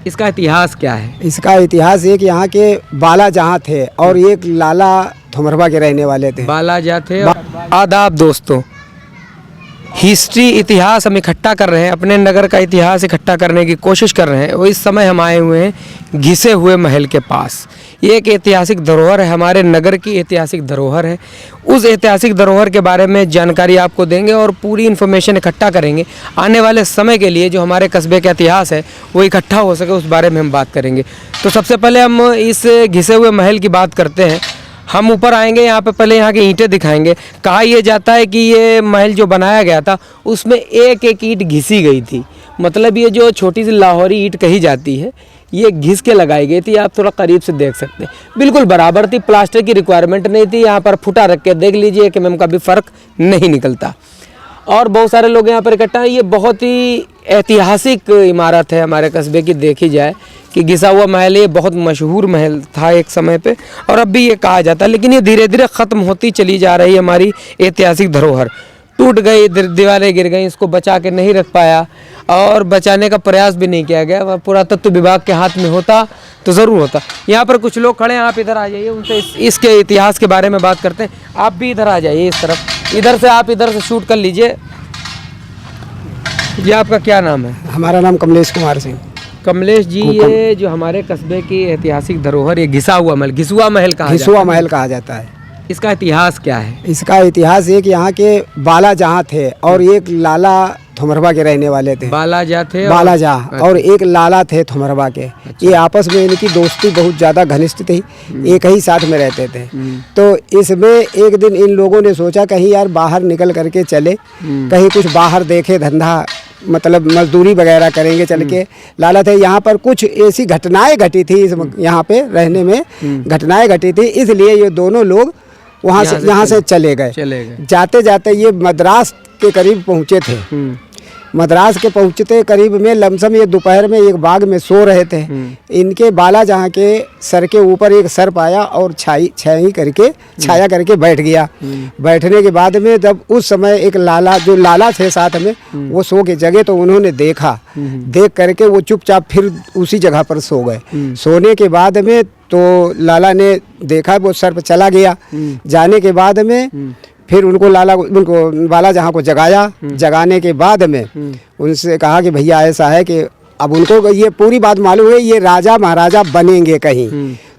इसका इतिहास क्या है? इसका इतिहास ये कि यहाँ के बाला जहाँ थे और एक लाला थुमरबा के रहने वाले थे। बाला जा थे। आदाब दोस्तों, हिस्ट्री इतिहास हम इकट्ठा कर रहे हैं, अपने नगर का इतिहास इकट्ठा करने की कोशिश कर रहे हैं। और इस समय हम आए हुए हैं घिसे हुए महल के पास। ये एक ऐतिहासिक धरोहर है, हमारे नगर की ऐतिहासिक धरोहर है। उस ऐतिहासिक धरोहर के बारे में जानकारी आपको देंगे और पूरी इन्फॉर्मेशन इकट्ठा करेंगे। आने वाले समय के लिए जो हमारे कस्बे का इतिहास है वो इकट्ठा हो सके, उस बारे में हम बात करेंगे। तो सबसे पहले हम इस घिसे हुए महल की बात करते हैं। हम ऊपर आएंगे, यहाँ पे पहले यहाँ की ईंटें दिखाएंगे। कहा यह जाता है कि ये महल जो बनाया गया था उसमें एक एक ईंट घिसी गई थी। मतलब ये जो छोटी सी लाहौरी ईंट कही जाती है ये घिस के लगाई गई थी। आप थोड़ा करीब से देख सकते हैं, बिल्कुल बराबर थी, प्लास्टर की रिक्वायरमेंट नहीं थी। यहाँ पर फुटा रख के देख लीजिए कि मैम का भी फ़र्क नहीं निकलता। और बहुत सारे लोग यहाँ पर इकट्ठा हैं। ये बहुत ही ऐतिहासिक इमारत है हमारे कस्बे की। देखी जाए कि घिसा हुआ महल ये बहुत मशहूर महल था एक समय पे, और अब भी ये कहा जाता है। लेकिन ये धीरे धीरे ख़त्म होती चली जा रही है हमारी ऐतिहासिक धरोहर। टूट गई, दीवारें गिर गई, इसको बचा के नहीं रख पाया और बचाने का प्रयास भी नहीं किया गया। पुरातत्व विभाग के हाथ में होता तो ज़रूर होता। यहाँ पर कुछ लोग खड़े हैं, आप इधर आ जाइए, उनसे इसके इतिहास के बारे में बात करते हैं। आप भी इधर आ जाइए, इस तरफ, इधर से आप इधर से शूट कर लीजिए। जी आपका क्या नाम है? हमारा नाम कमलेश कुमार सिंह। कमलेश जी, ये जो हमारे कस्बे की ऐतिहासिक धरोहर, ये घिसा हुआ महल, घिसुआ महल कहा जाता है। इसका इतिहास क्या है? इसका इतिहास ये कि यहाँ के बाला जहाँ थे और एक लाला थुमरबा के रहने वाले थे। बाला जा थे और एक लाला थे थुमरबा के। ये आपस में इनकी दोस्ती बहुत ज़्यादा घनिष्ठ थी, एक ही साथ में रहते थे। तो इसमें एक दिन इन लोगों ने सोचा कहीं यार बाहर निकल करके चले, कहीं कुछ बाहर देखे, धंधा मतलब मजदूरी वगैरह करेंगे चल के। लाला थे यहाँ पर कुछ ऐसी घटनाएं घटी थी, यहाँ पे रहने में घटनाएं घटी थी, इसलिए ये दोनों लोग यहाँ से चले गए। जाते जाते ये मद्रास के करीब पहुँचे थे। मद्रास के पहुँचते करीब में लमसम ये दोपहर में एक बाग में सो रहे थे। इनके बाला जहाँ के सर के ऊपर एक सर्प आया और छाया करके बैठ गया। बैठने के बाद में जब उस समय एक लाला थे साथ में, वो सो के जगे तो उन्होंने देखा। देख करके वो चुपचाप फिर उसी जगह पर सो गए। सोने के बाद में तो लाला ने देखा वो सर्प चला गया। जाने के बाद में फिर उनको बाला जहाँ को जगाया। जगाने के बाद में उनसे कहा कि भैया ऐसा है कि अब उनको ये पूरी बात मालूम है ये राजा महाराजा बनेंगे कहीं।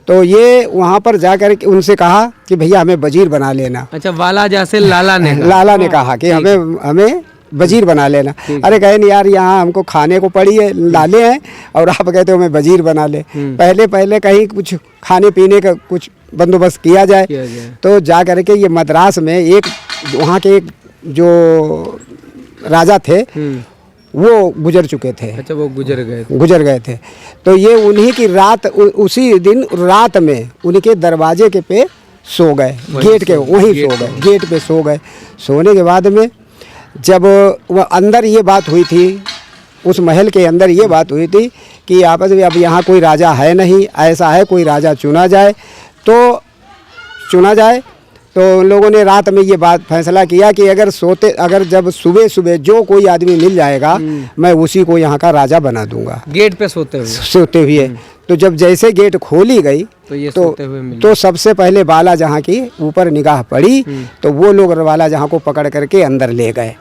तो ये वहाँ पर जाकर उनसे कहा कि भैया हमें वजीर बना लेना। अच्छा, बाला जैसे लाला ने कहा कि हमें वजीर बना लेना। अरे कहे नहीं यार, यहाँ हमको खाने को पड़ी है, लाले हैं और आप कहते हो हमें वजीर बना ले। पहले कहीं कुछ खाने पीने का कुछ बंदोबस्त किया जाए। तो जा करके ये मद्रास में एक वहाँ के एक जो राजा थे वो गुजर चुके थे। अच्छा, वो गुजर गए थे। तो ये उन्हीं की रात, उसी दिन रात में उनके दरवाजे के पे सो गए, गेट के वहीं सो गए, गेट पे सो गए। सोने के बाद में जब वह अंदर ये बात हुई थी, उस महल के अंदर ये बात हुई थी कि आपस में अब यहाँ कोई राजा है नहीं, ऐसा है कोई राजा चुना जाए। तो उन लोगों ने रात में ये बात फैसला किया कि अगर जब सुबह जो कोई आदमी मिल जाएगा मैं उसी को यहाँ का राजा बना दूंगा। गेट पे सोते हुए। तो जब जैसे गेट खोली गई तो सबसे पहले बाला जहाँ की ऊपर निगाह पड़ी तो वो लोग बाला जहाँ को पकड़ करके अंदर ले गए।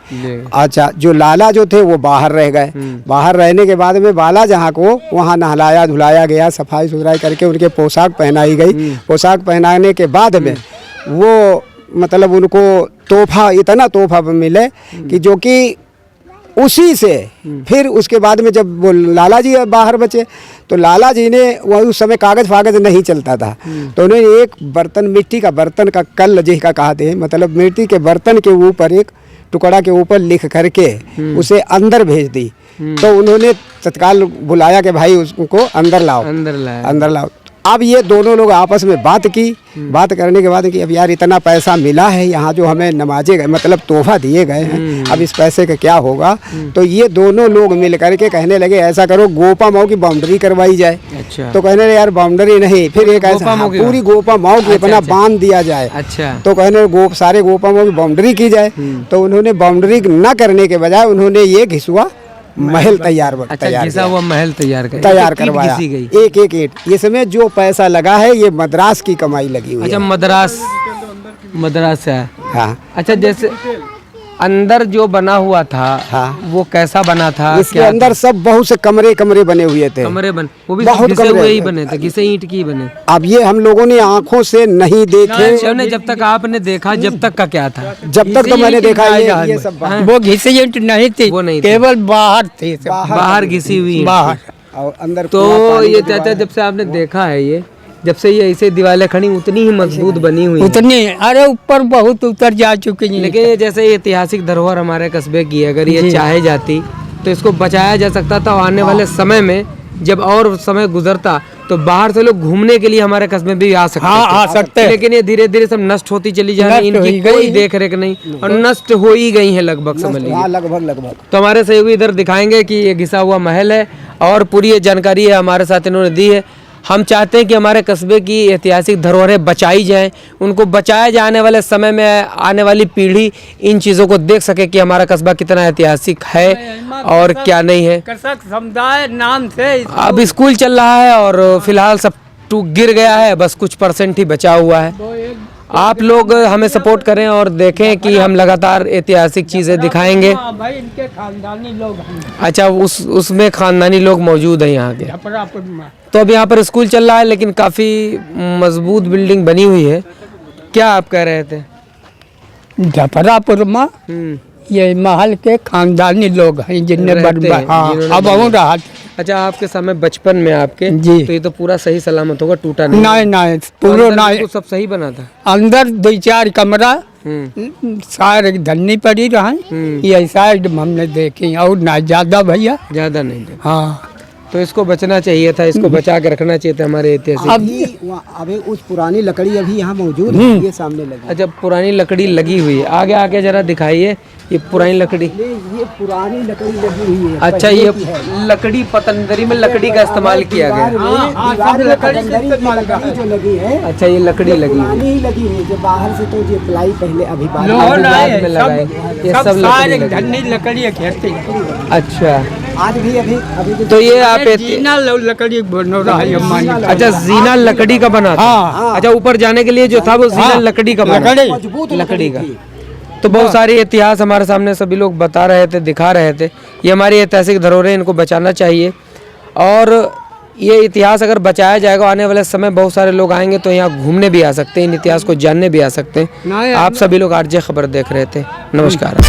अच्छा, जो लाला जो थे वो बाहर रह गए। बाहर रहने के बाद में बाला जहाँ को वहाँ नहलाया धुलाया गया, सफाई सुथराई करके उनके पोशाक पहनाई गई। पोशाक पहनाने के बाद में वो मतलब उनको इतना तोहफा मिले कि जो कि उसी से फिर उसके बाद में जब वो लाला जी बाहर बचे तो लाला जी ने वह उस समय कागज नहीं चलता था, तो उन्होंने एक बर्तन, मिट्टी का बर्तन का कल जिसका कहते हैं, मतलब मिट्टी के बर्तन के ऊपर एक टुकड़ा के ऊपर लिख करके उसे अंदर भेज दी। तो उन्होंने तत्काल बुलाया कि भाई उसको अंदर लाओ। अब ये दोनों लोग आपस में बात की। बात करने के बाद कि अब यार इतना पैसा मिला है यहाँ जो हमें नवाजे गए, मतलब तोहफा दिए गए हैं, अब इस पैसे का क्या होगा। तो ये दोनों लोग मिल करके कहने लगे ऐसा करो गोपा माऊ की बाउंड्री करवाई जाए। अच्छा। तो कहने लगे यार बाउंड्री नहीं, फिर एक ऐसा पूरी गोपा माऊ की अपना बांध दिया जाए। अच्छा। तो कहने सारे गोपा माऊ की बाउंड्री की जाए। तो उन्होंने बाउंड्री न करने के बजाय उन्होंने ये घिसुआ महल तैयार अच्छा, घिसा हुआ महल तैयार करवाया। घिसी गई। एक एक ईंट इसमें जो पैसा लगा है ये मद्रास की कमाई लगी हुई अच्छा, है। मद्रास से है। हाँ, अच्छा, जैसे अंदर जो बना हुआ था, हाँ। वो कैसा बना था? इसके अंदर सब बहुत से कमरे कमरे बने हुए थे। कमरे वो भी बहुत घिसे कमरे हुए ही बने थे, घिसे ईंट की ही बने। अब ये हम लोगों ने आंखों से नहीं देखे। जब तक आपने देखा, जब तक का क्या था? जब तक तो मैंने देखा ये सब वो घिसी ईंट नहीं थी, वो नहीं थी। केवल बाहर थी सब। बाहर घिसी हुई ईंट बाहर। थी। और अंदर तो पूरा पानी ये की चाचा, दीवार। जब से आपने देखा है, ये जब से ये ऐसे दीवारें खड़ी उतनी ही मजबूत बनी हुई हैं। उतनी, अरे ऊपर बहुत उतर जा चुकी है। लेकिन ये जैसे ये ऐतिहासिक धरोहर हमारे कस्बे की है, अगर ये जी। चाहे जाती तो इसको बचाया जा सकता था। आने वाले समय में जब और समय गुजरता तो बाहर से लोग घूमने के लिए हमारे कस्बे में भी आ सकते हाँ, थे। आ सकते हैं। लेकिन ये धीरे धीरे सब नष्ट होती चली जा रही, नष्ट हो इनकी ही गई कोई है। देख रेख नहीं, और नष्ट हो ही गई है लगभग, समझ लीजिए। हाँ, लगभग। तो हमारे सहयोगी इधर दिखाएंगे कि ये घिसा हुआ महल है और पूरी ये जानकारी है हमारे साथ इन्होंने दी है। हम चाहते हैं कि हमारे कस्बे की ऐतिहासिक धरोहरें बचाई जाएं, उनको बचाया जाने वाले समय में आने वाली पीढ़ी इन चीज़ों को देख सके कि हमारा कस्बा कितना ऐतिहासिक है और क्या नहीं है। कृषक समुदाय नाम से अब स्कूल चल रहा है और फिलहाल सब गिर गया है, बस कुछ % ही बचा हुआ है। आप लोग हमें सपोर्ट करें और देखें कि हम लगातार ऐतिहासिक चीज़ें दिखाएंगे। भाई इनके खानदानी लोग हैं अच्छा, उसमें खानदानी लोग मौजूद हैं यहाँ के। जफरापुर में। तो अब यहाँ पर स्कूल चल रहा है, लेकिन काफ़ी मजबूत बिल्डिंग बनी हुई है। क्या आप कह रहे थे? जफरापुर में ये महल के खानदानी लोग हैं जिनने रहते हैं, हाँ, जिन्होंने अब हूँ रहा। अच्छा, आपके समय बचपन में आपके जी। तो ये तो पूरा सही सलामत होगा, टूटा नहीं? नहीं तो पूरा अंदर नहीं। बिल्कुल सब सही बना था। अंदर 2-4 कमरा हम्म, सारे धन्नी पड़ी रहे, ये साइड में हमने देखी और ना ज्यादा भैया। ज्यादा नहीं थे। हाँ, तो इसको बचना चाहिए था, इसको बचा के रखना चाहिए था हमारे ऐतिहासिक। अभी उस पुरानी लकड़ी अभी यहाँ मौजूद है, ये सामने लगी। अच्छा, पुरानी लकड़ी लगी हुई है। आगे आके जरा दिखाइए ये पुरानी लकड़ी। ये पुरानी लकड़ी लगी हुई है। अच्छा, ये लकड़ी पतंजलि में लकड़ी का इस्तेमाल किया गया। दीवार में पतंजलि की लकड़ी जो लगी है, अच्छा, ये लकड़ी लगी हुई पुरानी ही लगी हुई है। जो बाहर से तो ये प्लाई पहले अभी बाद लोग बाद आए, में लगाए। ये सब लकड़ी सारे लगी। धन्नी लकड़ी खेती। अच्छा, आज भी अभी तो ये आप जीना लकड़ी बनो रहा है मान। अच्छा, जीना लकड़ी का बना था। हाँ। अच्छा, ऊपर जाने के लिए जो था वो जीना हाँ, लकड़ी का बना। लकड़ी। मजबूत लकड़ी का। थी। तो बहुत सारे इतिहास हमारे सामने सभी लोग बता रहे थे, दिखा रहे थे। ये हमारी ऐतिहासिक धरोहरें, इनको बचाना चाहिए। और ये इतिहास अगर बचाया जाएगा, आने वाले समय बहुत सारे लोग आएंगे तो यहाँ घूमने भी आ सकते हैं, इन इतिहास को जानने भी आ सकते हैं। आप सभी लोग आरजे खबर देख रहे थे। नमस्कार।